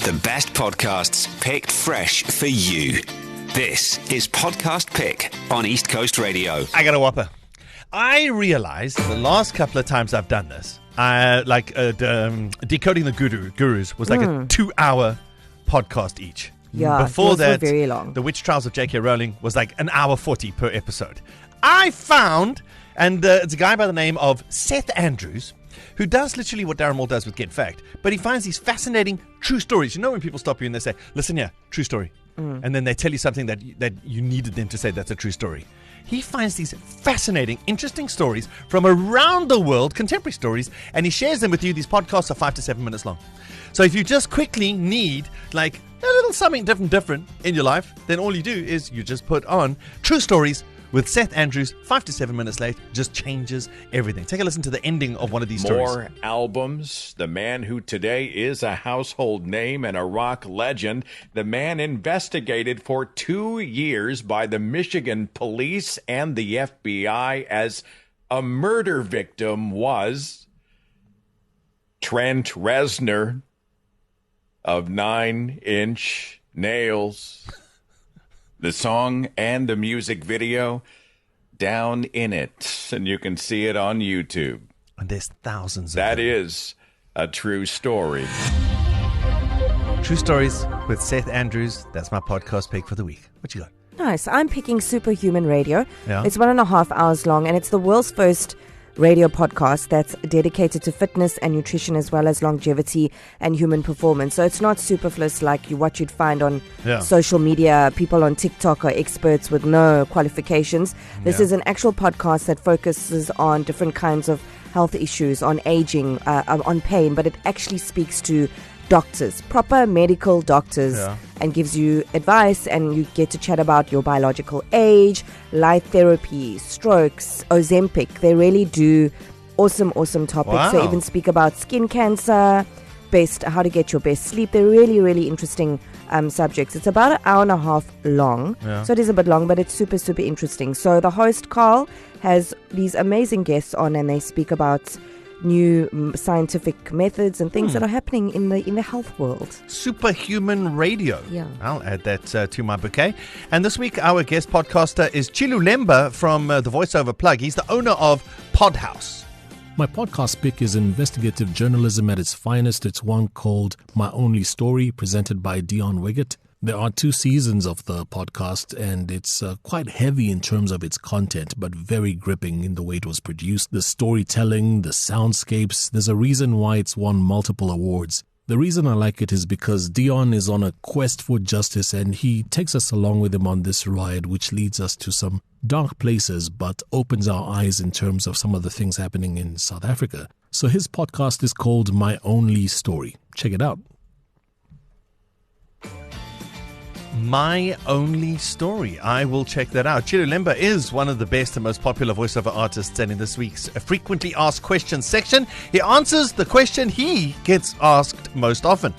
The best podcasts picked fresh for you. This is Podcast Pick on East Coast Radio. I got a whopper. I realized the last couple of times I've done this, Decoding the Gurus was like a 2-hour podcast each. Yeah, Before that, very long. The Witch Trials of J.K. Rowling was like an hour 40 per episode. I found, and it's a guy by the name of Seth Andrews, who does literally what Darren Moore does with Get Fact, but he finds these fascinating true stories. You know when people stop you and they say, listen here, true story. And then they tell you something that you needed them to say that's a true story. He finds these fascinating, interesting stories from around the world, contemporary stories, and he shares them with you. These podcasts are 5 to 7 minutes long. So if you just quickly need like a little something different in your life, then all you do is you just put on True Stories with Seth Andrews, 5 to 7 minutes late, just changes everything. Take a listen to the ending of one of these stories. More albums. The man who today is a household name and a rock legend. The man investigated for 2 years by the Michigan police and the FBI as a murder victim was Trent Reznor of 9 Inch Nails. The song and the music video, Down in It, and you can see it on YouTube. And there's thousands of That them. is a true story. True Stories with Seth Andrews. That's my podcast pick for the week. What you got? Nice. I'm picking Superhuman Radio. Yeah. It's 1.5 hours long, and it's the world's first radio podcast that's dedicated to fitness and nutrition as well as longevity and human performance. So it's not superfluous like what you'd find on social media. People on TikTok are experts with no qualifications. This is an actual podcast that focuses on different kinds of health issues, on aging, on pain, but it actually speaks to doctors, proper medical doctors, and gives you advice, and you get to chat about your biological age, light therapy, strokes, Ozempic. They really do awesome topics. Wow. They even speak about skin cancer, how to get your best sleep. They're really interesting subjects. It's about 1.5 hours long, so it is a bit long, but it's super interesting. So the host, Carl, has these amazing guests on, and they speak about new scientific methods and things that are happening in the health world. Superhuman Radio. Yeah. I'll add that to my bouquet. And this week, our guest podcaster is Chilu Lemba from the Voiceover Plug. He's the owner of Podhouse. My podcast pick is investigative journalism at its finest. It's one called My Only Story, presented by Dion Wiggett. There are 2 seasons of the podcast, and it's quite heavy in terms of its content, but very gripping in the way it was produced. The storytelling, the soundscapes, there's a reason why it's won multiple awards. The reason I like it is because Dion is on a quest for justice, and he takes us along with him on this ride, which leads us to some dark places, but opens our eyes in terms of some of the things happening in South Africa. So his podcast is called My Only Story. Check it out. My Only Story. I will check that out. Chilu Lemba is one of the best and most popular voiceover artists, and in this week's frequently asked questions section, he answers the question he gets asked most often.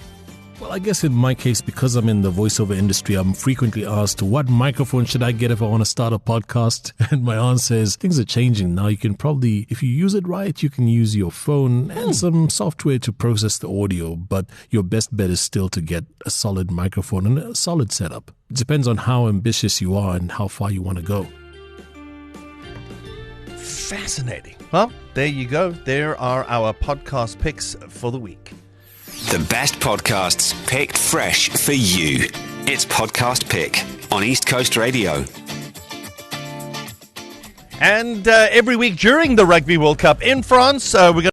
Well, I guess in my case, because I'm in the voiceover industry, I'm frequently asked, what microphone should I get if I want to start a podcast? And my answer is, things are changing now. You can probably, if you use it right, you can use your phone and some software to process the audio. But your best bet is still to get a solid microphone and a solid setup. It depends on how ambitious you are and how far you want to go. Fascinating. Well, there you go. There are our podcast picks for the week. The best podcasts picked fresh for you. It's Podcast Pick on East Coast Radio. And every week during the Rugby World Cup in France, we're going